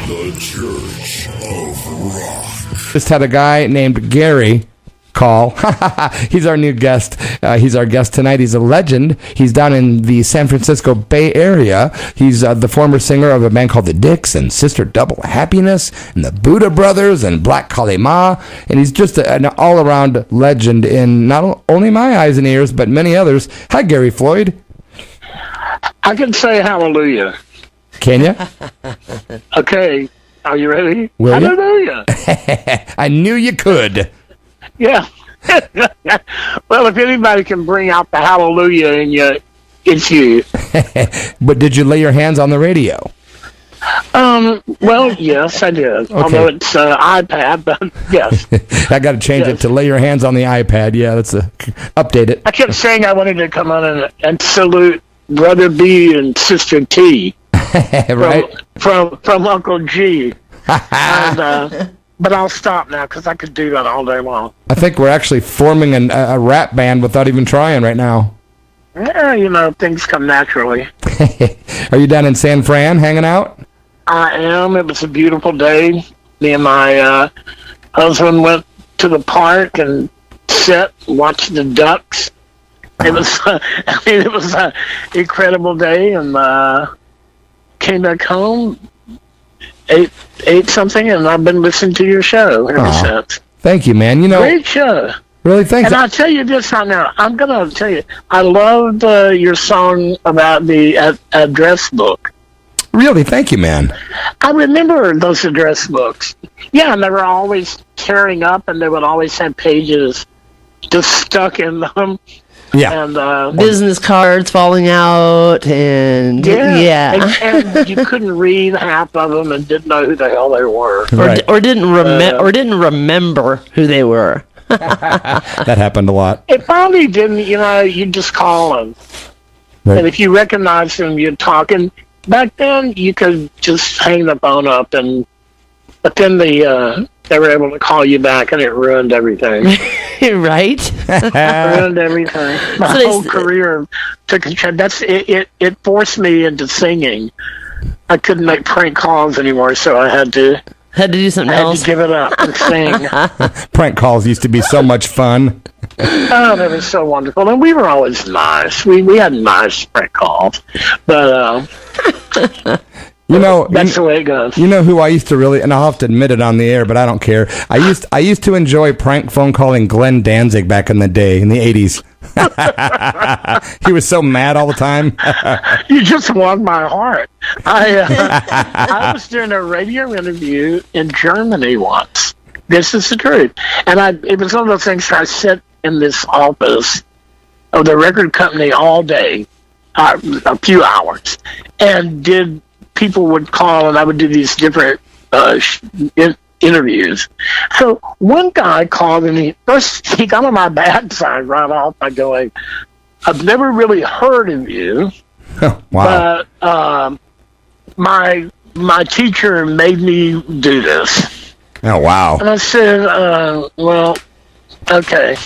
The Church of Rock. Just had a guy named Gary call. He's our new guest. He's our guest tonight. He's a legend. He's down in the San Francisco Bay Area. He's the former singer of a band called the DICKS and Sister Double Happiness and the Buddha Brothers and Black Kali Ma. And he's just an all-around legend in not only my eyes and ears, but many others. Hi, Gary Floyd. I can say hallelujah. Can you? Okay. Are you ready? Will hallelujah. I knew you could. Yeah. Well, if anybody can bring out the hallelujah in you, it's you. But did you lay your hands on the radio? Well, yes, I did. Okay. Although it's iPad, but yes. I got to change it to lay your hands on the iPad. Yeah, that's update it. I kept saying I wanted to come on and salute Brother B and Sister T. Right. From Uncle G. And, but I'll stop now because I could do that all day long. I think we're actually forming a rap band without even trying right now. Yeah, things come naturally. Are you down in San Fran hanging out? I am. It was a beautiful day. Me and my husband went to the park and watched the ducks. It was, it was an incredible day, and came back home. Ate something, and I've been listening to your show ever since. Thank you, man. Great show. Really, thanks. And I'll tell you this right now. I'm going to tell you, I loved your song about the address book. Really, thank you, man. I remember those address books. Yeah, and they were always tearing up, and they would always have pages just stuck in them. Yeah. And business cards falling out, and and you couldn't read half of them and didn't know who the hell they were, or didn't remember who they were. That happened a lot. It probably didn't. You just call them, right. And if you recognized them, you'd talk. And back then, you could just hang the phone up, but then they were able to call you back, and it ruined everything. Right? Ruined everything. My whole career took a chance. It forced me into singing. I couldn't make prank calls anymore, so I had to do something else. To give it up and sing. Prank calls used to be so much fun. Oh, they were so wonderful, and we were always nice. We had nice prank calls, but that's the way it goes. You know who I used to really, and I'll have to admit it on the air, but I don't care. I used to enjoy prank phone calling Glenn Danzig back in the day, in the 80s. He was so mad all the time. You just won my heart. I was doing a radio interview in Germany once. This is the truth. And it was one of those things where I sat in this office of the record company all day, a few hours, and people would call, and I would do these different interviews. So one guy called, and he got on my bad side right off by going, "I've never really heard of you." Wow. But my teacher made me do this. Oh, wow. And I said, well, okay.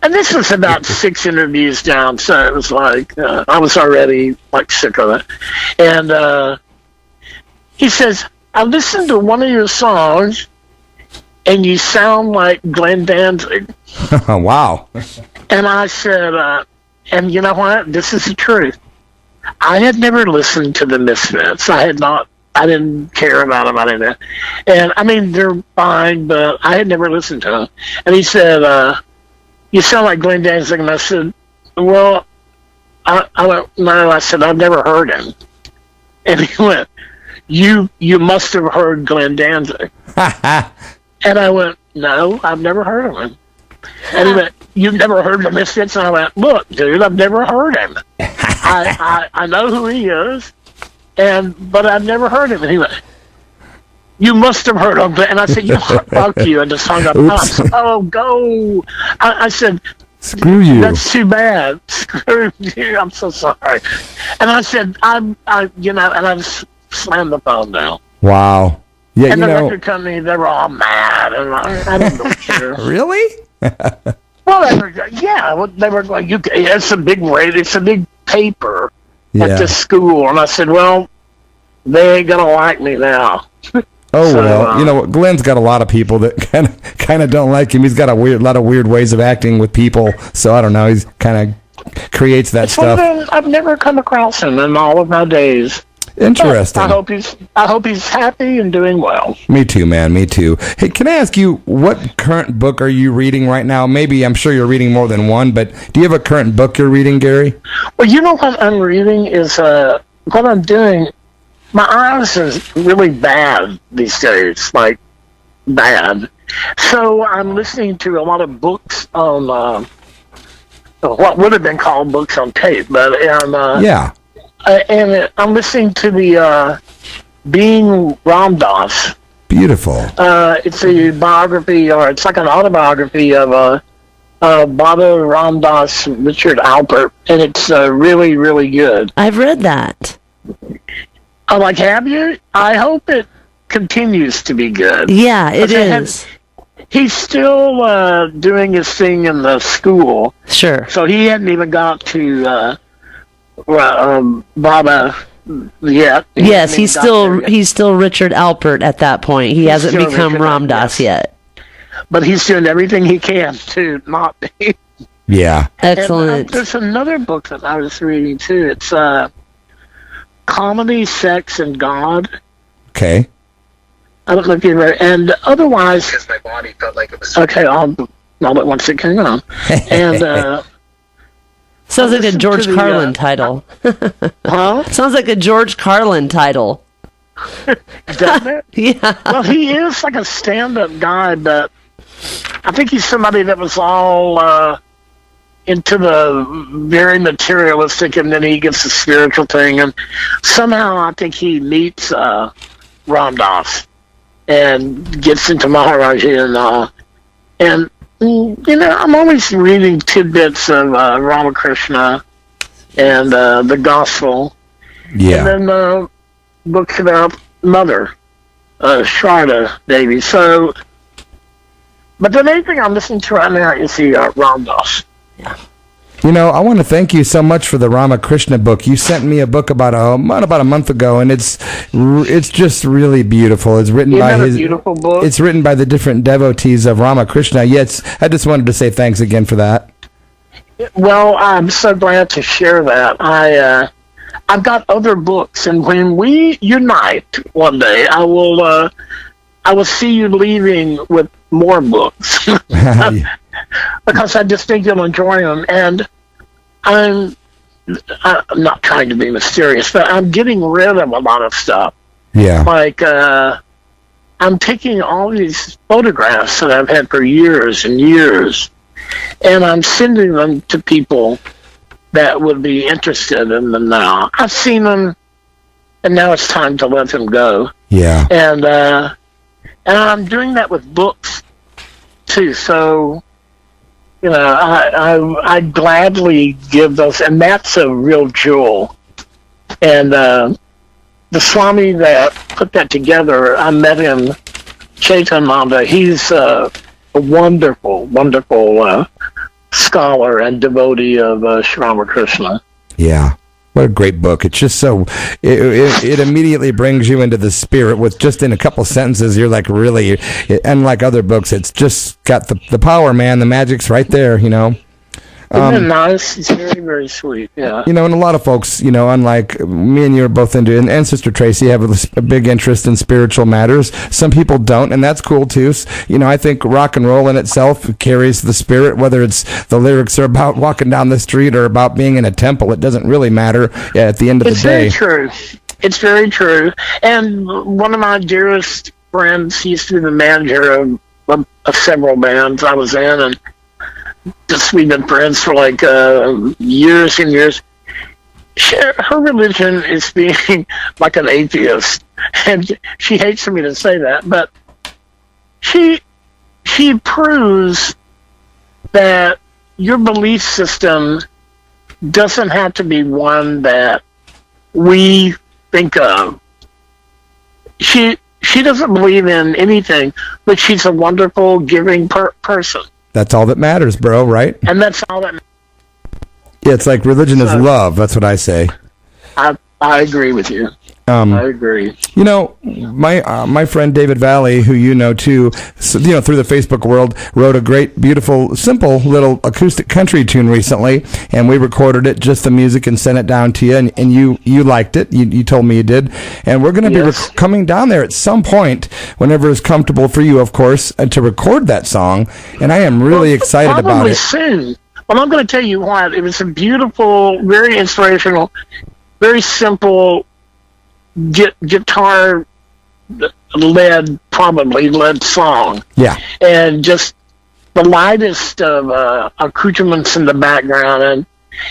And this was about 6 interviews down, so it was like, I was already sick of it. And he says, "I listened to one of your songs, and you sound like Glenn Danzig." Wow. And I said, and you know what? This is the truth. I had never listened to the Misfits. I didn't care about them. I didn't. And I mean, they're fine, but I had never listened to them. And he said, "You sound like Glenn Danzig." And I said, "Well," I went, "No." I said, "I've never heard him." And he went, You must have heard Glenn Danzig." And I went, "No, I've never heard of him." And he went, "You've never heard of the Misfits?" And I went, "Look, dude, I've never heard him. I know who he is, but I've never heard him." And he went, "You must have heard of him." And I said, "Fuck you," and just hung up. I said, "Oh, go." I said, "Screw you. That's too bad. Screw you. I'm so sorry." And I said, and I just slammed the phone down. Wow. Yeah, and the record company, they were all mad, and I didn't really care. Really? Well, they were going, it's a big rate, it's a big paper at this school. And I said, well, they ain't going to like me now. Oh, So, well, you know, Glenn's got a lot of people that kind of don't like him. He's got a lot of weird ways of acting with people. So I don't know. He's kind of creates that stuff. I've never come across him in all of my days. Interesting. I hope he's happy and doing well. Me too, man. Me too. Hey, can I ask you, what current book are you reading right now? Maybe, I'm sure you're reading more than one, but do you have a current book you're reading, Gary? Well, you know what I'm reading is what I'm doing. My eyes are really bad these days, like bad. So I'm listening to a lot of books on what would have been called books on tape, but Yeah. And I'm listening to the Being Ram Dass. Beautiful. It's a biography, or it's like an autobiography of Baba Ram Dass, Richard Alpert, and it's really, really good. I've read that. Like, have you? I hope it continues to be good. Yeah, it is. He's still doing his thing in the school. Sure. So he hadn't even got to Baba yet. Yes, he's still Richard Alpert at that point. He hasn't become Richard Ram Alpert, Dass yet. But he's doing everything he can to not be. Yeah. Excellent. And, there's another book that I was reading too. It's Comedy, Sex, and God. Okay. I don't know if you read. And otherwise, because my body felt like it was okay. I'll let one second on. And sounds like a George Carlin title. Huh? Sounds like a George Carlin title. Doesn't it? Yeah. Well, he is like a stand-up guy, but I think he's somebody that was all into the very materialistic, and then he gets the spiritual thing, and somehow I think he meets Ram Dass and gets into Maharaji, and you know, I'm always reading tidbits of Ramakrishna and the Gospel, Yeah. and then books about Mother, Sharda Devi. So, but the main thing I'm listening to right now is the Ram Dass. Yeah. You know, I want to thank you so much for the Ramakrishna book. You sent me a book about a month ago, and it's just really beautiful. It's written by his beautiful book. It's written by the different devotees of Ramakrishna. Yes, I just wanted to say thanks again for that. Well, I'm so glad to share that. I've got other books, and when we unite one day, I will see you leaving with more books. Because I just think you'll enjoy them, and I'm not trying to be mysterious, but I'm getting rid of a lot of stuff. Yeah. Like, I'm taking all these photographs that I've had for years and years, and I'm sending them to people that would be interested in them now. I've seen them, and now it's time to let them go. Yeah. And I'm doing that with books, too, so... You know, I gladly give those, and that's a real jewel. And the Swami that put that together, I met him, Chaitananda. He's a wonderful, wonderful scholar and devotee of Sri Ramakrishna. Yeah. What a great book. It's just so, it immediately brings you into the spirit with just in a couple sentences. You're like really, unlike other books, it's just got the power, man. The magic's right there, you know. Isn't it nice? It's very, very sweet, yeah. You know, and a lot of folks, you know, unlike me and you are both into, and Sister Tracy have a big interest in spiritual matters. Some people don't, and that's cool too. You know, I think rock and roll in itself carries the spirit, whether it's the lyrics are about walking down the street or about being in a temple. It doesn't really matter at the end of the day. It's very true. It's very true. And one of my dearest friends, he used to be the manager of several bands I was in, and just we've been friends for like years and years. Her religion is being like an atheist, and she hates for me to say that, but she proves that your belief system doesn't have to be one that we think of. She doesn't believe in anything, but she's a wonderful, giving person. That's all that matters, bro, right? And that's all that matters. Yeah, it's like religion is love. That's what I say. I agree with you. I agree. You know, my friend David Valley, who you know too, through the Facebook world, wrote a great, beautiful, simple little acoustic country tune recently, and we recorded it, just the music, and sent it down to you, and you liked it. You told me you did, and we're going to be coming down there at some point, whenever it's comfortable for you, of course, to record that song, and I am really excited about it. Soon. Well, I'm going to tell you what. It was a beautiful, very inspirational, very simple guitar led song. Yeah. And just the lightest of accoutrements in the background, and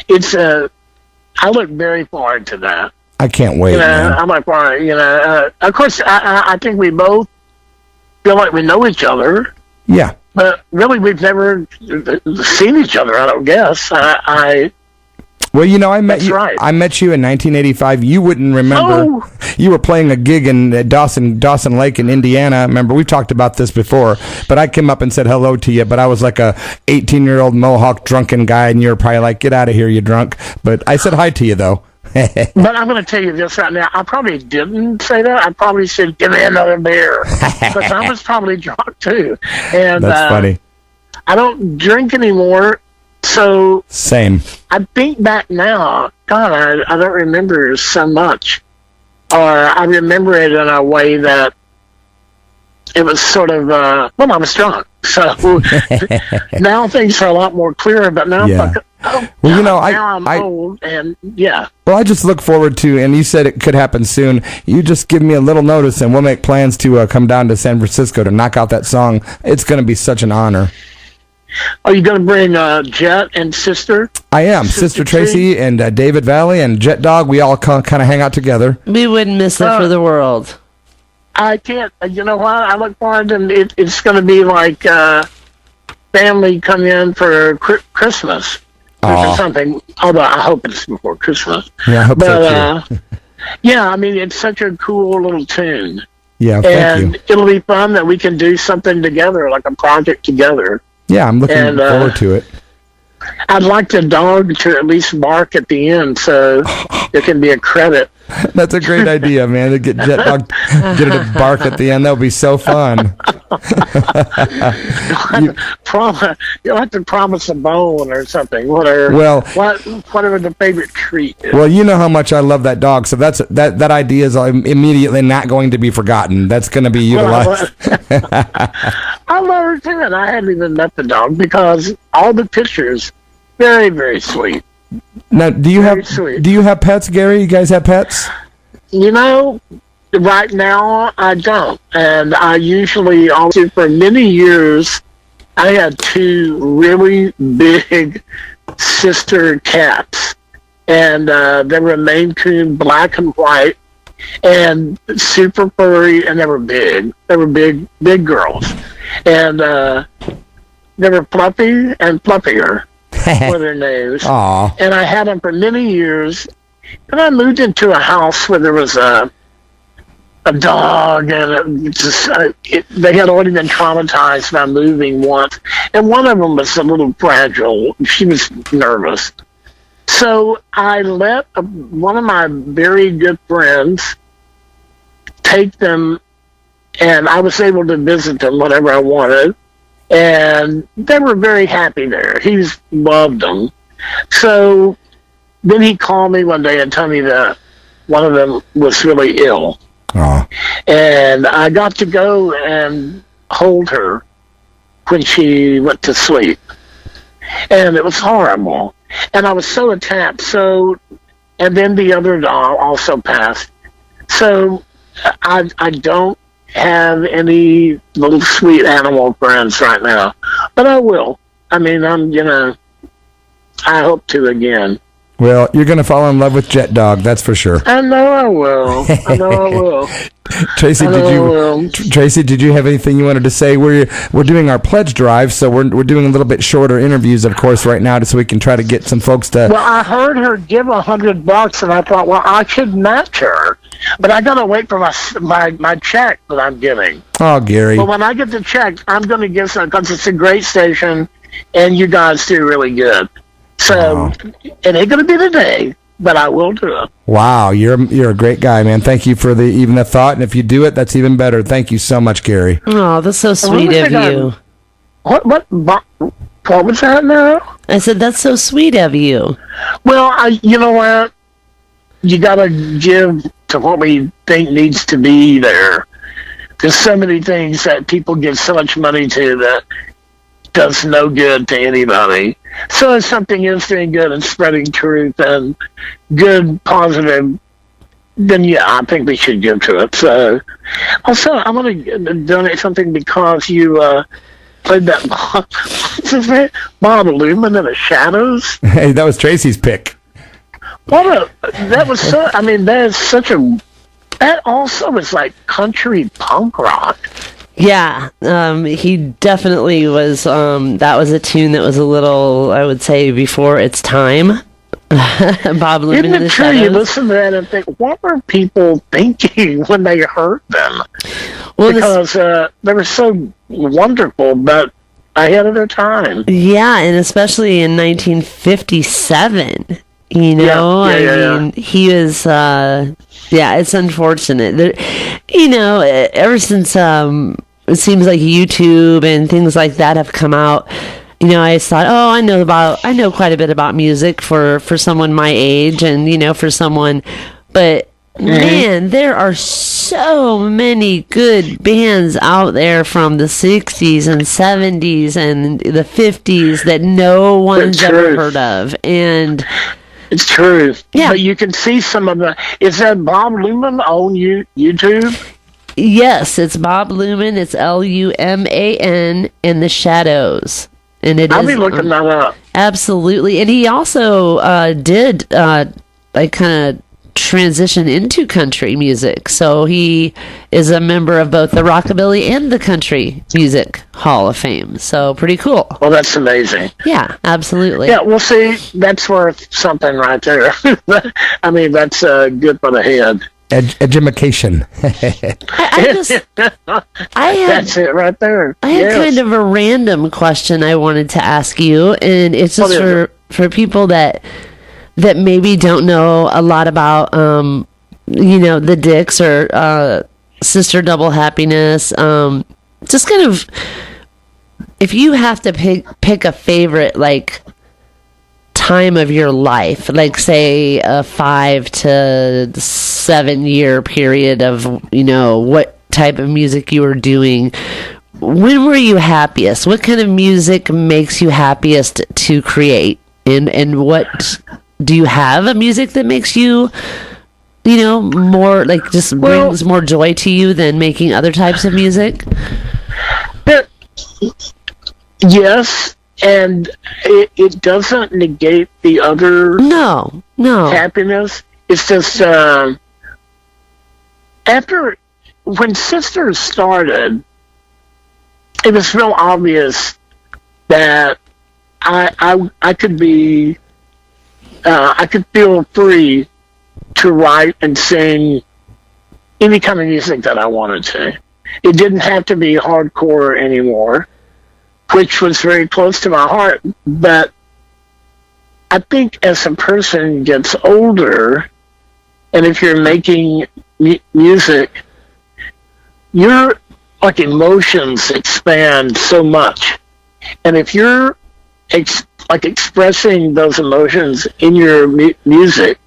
it's I look very forward to that. I can't wait. Man. I'm like, of course, I think we both feel like we know each other. Yeah. But really, we've never seen each other, I don't guess. Well, you know, I met you. Right. I met you in 1985. You wouldn't remember. Oh. You were playing a gig in Dawson Lake in Indiana. Remember, we've talked about this before. But I came up and said hello to you. But I was like a 18-year-old Mohawk drunken guy, and you were probably like, "Get out of here, you drunk." But I said hi to you, though. But I'm going to tell you this right now. I probably didn't say that. I probably said, "Give me another beer," because I was probably drunk too. And that's funny. I don't drink anymore. So same. I think back now, God, I don't remember so much, or I remember it in a way that it was sort of I was drunk. So now things are a lot more clear. But now, well, you know, I'm old, and yeah. Well, I just look forward to, and you said it could happen soon. You just give me a little notice, and we'll make plans to come down to San Francisco to knock out that song. It's going to be such an honor. Are you going to bring Jet and Sister? I am. Sister Tracy and David Valley and Jet Dog. We all kind of hang out together. We wouldn't miss it for the world. I can't. You know what? I look forward to it's going to be like family come in for Christmas or something. Although I hope it's before Christmas. Yeah, I hope so too. Yeah, I mean, it's such a cool little tune. Yeah, thank you. And it'll be fun that we can do something together, like a project together. Yeah, I'm looking forward to it. I'd like the dog to at least bark at the end, so there can be a credit. That's a great idea, man. To get Jet Dog, get it to bark at the end. That would be so fun. You'll have to promise a bone or something. Whatever. Well, whatever the favorite treat is. Well, you know how much I love that dog, so that idea is immediately not going to be forgotten. That's going to be utilized. I love her too, and I hadn't even met the dog because all the pictures, very, very sweet. Now, do you have pets, Gary? You guys have pets? You know, right now I don't, and I usually also for many years I had two really big sister cats, and they were Maine Coon, black and white, and super furry, and they were big. They were big girls, and they were Fluffy and Fluffier. Were their names. Aww. And I had them for many years. And I moved into a house where there was a dog, and they had already been traumatized by moving once. And one of them was a little fragile. She was nervous. So I let one of my very good friends take them, and I was able to visit them whenever I wanted. And they were very happy there. He loved them. So then he called me one day and told me that one of them was really ill. Aww. And I got to go and hold her when she went to sleep. And it was horrible. And I was so attached. And then the other dog also passed. So I don't have any little sweet animal friends right now, but I will. I mean, I hope to again. Well, you're going to fall in love with Jet Dog, that's for sure. I know I will. Tracy, did you have anything you wanted to say? We're doing our pledge drive, so we're doing a little bit shorter interviews, of course, right now, so we can try to get some folks to. Well, I heard her give $100, and I thought, well, I should match her, but I got to wait for my check that I'm giving. Oh, Gary. But when I get the check, I'm going to give some, because it's a great station, and you guys do really good. So it ain't going to be today, but I will do it. Wow, you're a great guy, man. Thank you for the thought, and if you do it, that's even better. Thank you so much, Gary. Oh, that's so sweet of you. What was that now? I said, that's so sweet of you. Well, you know what? You got to give to what we think needs to be there. There's so many things that people give so much money to that does no good to anybody. So if something is doing good and spreading truth and good, positive, then yeah, I think we should give to it. So also, I'm going to donate something because you played that Bob Lumen in the Shadows. Hey, that was Tracy's pick. That was so, I mean, that is such a, that also is like country punk rock. Yeah, he definitely was, that was a tune that was a little, I would say, before its time. Bob Lumen Isn't in the it true? Shadows. You listen to that and think, what were people thinking when they heard them? Well, because they were so wonderful, but ahead of their time. Yeah, and especially in 1957. You know, I mean, he was, it's unfortunate. Ever since it seems like YouTube and things like that have come out, I thought, I know quite a bit about music for someone my age and, for someone, but man, there are so many good bands out there from the 60s and 70s and the 50s that no one's ever heard of. And it's true. Yeah. But you can see some of the... Is that Bob Lumen on YouTube? Yes, it's Bob Lumen. It's Luman in the Shadows. And I'll be looking that up. Absolutely. And he also did kind of transition into country music. So he is a member of both the Rockabilly and the Country Music Hall of Fame. So pretty cool. Well, that's amazing. Yeah, absolutely. Yeah, well, see, that's worth something right there. I mean, that's good for the head. Education. That's it right there. I had kind of a random question I wanted to ask you, and it's just for people that maybe don't know a lot about, the Dicks or Sister Double Happiness. Just kind of, if you have to pick a favorite, time of your life, say a 5 to 7 year period of, what type of music you were doing, when were you happiest? What kind of music makes you happiest to create? And what... Do you have a music that makes you, more brings more joy to you than making other types of music? Yes, and it doesn't negate the other no happiness. It's just after when Sisters started, it was real obvious that I could be. I could feel free to write and sing any kind of music that I wanted to. It didn't have to be hardcore anymore, which was very close to my heart. But I think as a person gets older, and if you're making music, your emotions expand so much. And if you're expressing those emotions in your music,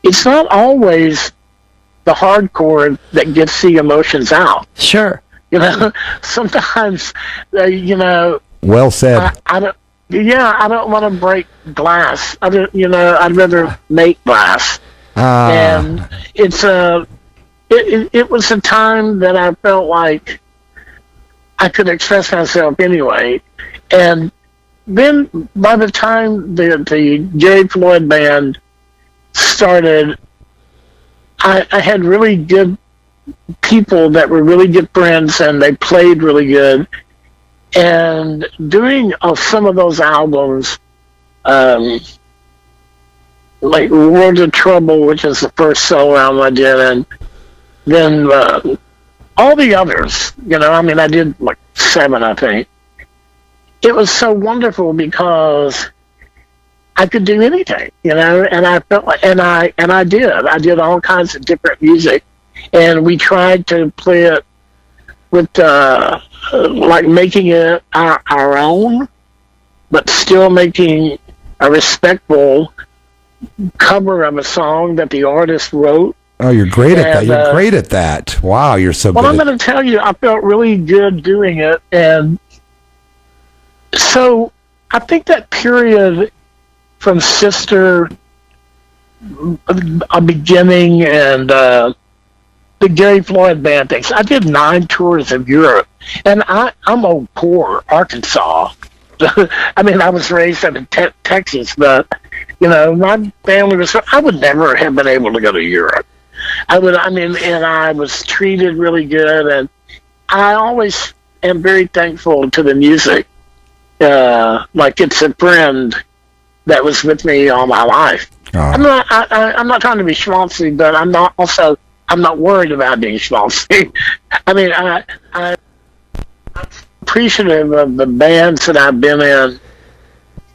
it's not always the hardcore that gets the emotions out. Sure. Sometimes, Well said. I don't want to break glass. I'd rather make glass. And it was a time that I felt like I could express myself anyway. And then by the time the Gary FLOYD band started, I had really good people that were really good friends, and they played really good. And doing some of those albums, like World of Trouble, which is the first solo album I did, and then all the others, I did 7, I think. It was so wonderful because I could do anything, and I felt like, and I did all kinds of different music, and we tried to play it with like making it our own, but still making a respectful cover of a song that the artist wrote. Oh, you're great at that. You're great at that. Wow, you're so good. Well, I'm going to tell you, I felt really good doing it, and so I think that period from Sister, a beginning, and the Gary Floyd band things. I did 9 tours of Europe, and I'm old poor Arkansas. I mean, I was raised in Texas, but my family was. I would never have been able to go to Europe. And I was treated really good, and I always am very thankful to the music. Like it's a friend that was with me all my life. Oh. I'm not trying to be schmaltzy, but I'm not worried about being schmaltzy. I mean, I'm appreciative of the bands that I've been in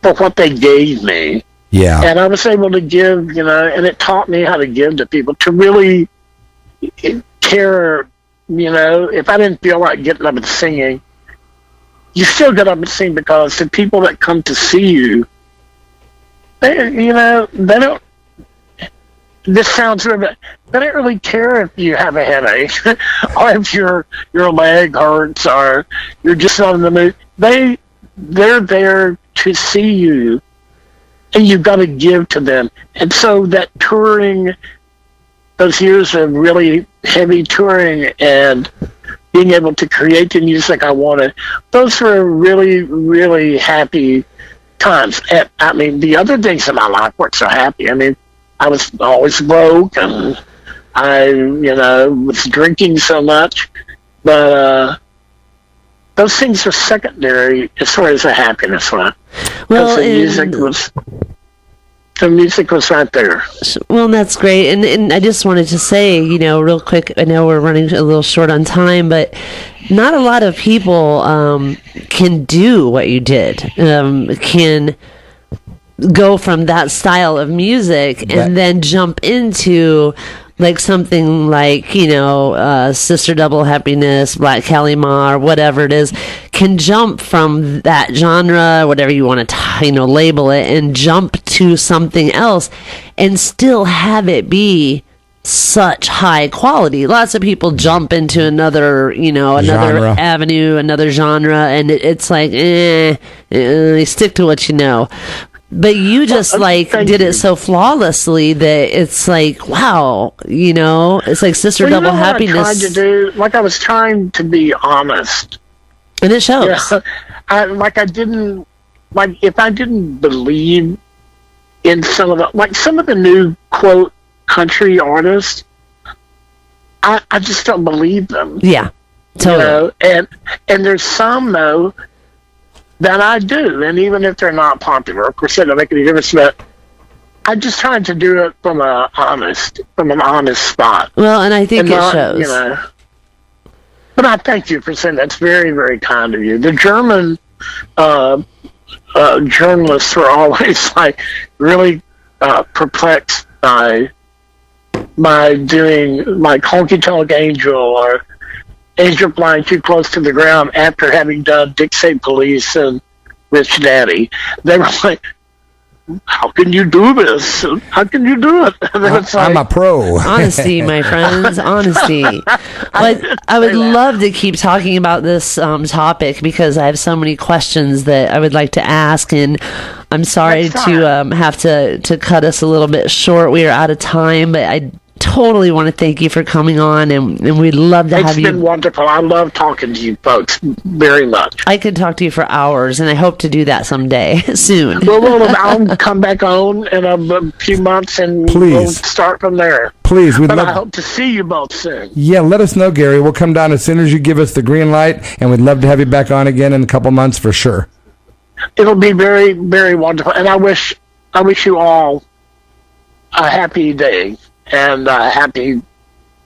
for what they gave me. Yeah. And I was able to give, and it taught me how to give to people, to really care, if I didn't feel like getting up and singing, you still get up and sing, because the people that come to see you, they don't, this sounds weird, but they don't really care if you have a headache or if your leg hurts or you're just not in the mood. They're there to see you, and you've got to give to them. And so that touring, those years of really heavy touring and being able to create the music I wanted, those were really, really happy times. And I mean, the other things in my life weren't so happy. I mean, I was always broke, and I, was drinking so much, but those things were secondary as far as the happiness went. Well, the music was right there. Well, that's great. And I just wanted to say, real quick, I know we're running a little short on time, but not a lot of people can do what you did, can go from that style of music and then jump into like something like, Sister Double Happiness, Black Kalima, or whatever it is, can jump from that genre, whatever you want to, label it, and jump to something else and still have it be such high quality. Lots of people jump into another, another genre. Avenue, another genre, and it's like, stick to what you know. But you just did it so flawlessly that it's like, wow, it's like Sister Double Happiness. I was trying to be honest, and it shows. Yeah, if I didn't believe in some of the new quote country artists, I just don't believe them. Yeah, totally. And there's some though that I do, and even if they're not popular, of course, they don't make any difference. But I'm just trying to do it from an honest spot. Well, and I think it shows. But I thank you for saying that's very, very kind of you. The German journalists were always really perplexed by doing Honky Tonk Angel or Angel Flying Too Close to the Ground after having done Dick Say Police and Rich Daddy. They were like, how can you do this? How can you do it? I'm a pro. Honesty, my friends, honesty. But I would love to keep talking about this topic, because I have so many questions that I would like to ask, and I'm sorry to have to cut us a little bit short. We are out of time, but I totally want to thank you for coming on, and we'd love to have you. It's been wonderful. I love talking to you folks very much. I could talk to you for hours, and I hope to do that someday soon. Well, I'll come back on in a few months, and we'll start from there. Please, I hope to see you both soon. Yeah, let us know, Gary. We'll come down as soon as you give us the green light, and we'd love to have you back on again in a couple months for sure. It'll be very, very wonderful, and I wish you all a happy day and happy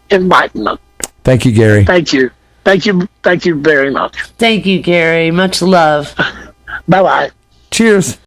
enlightenment. Thank you, Gary. Thank you very much. Thank you, Gary. Much love. Bye-bye. Cheers.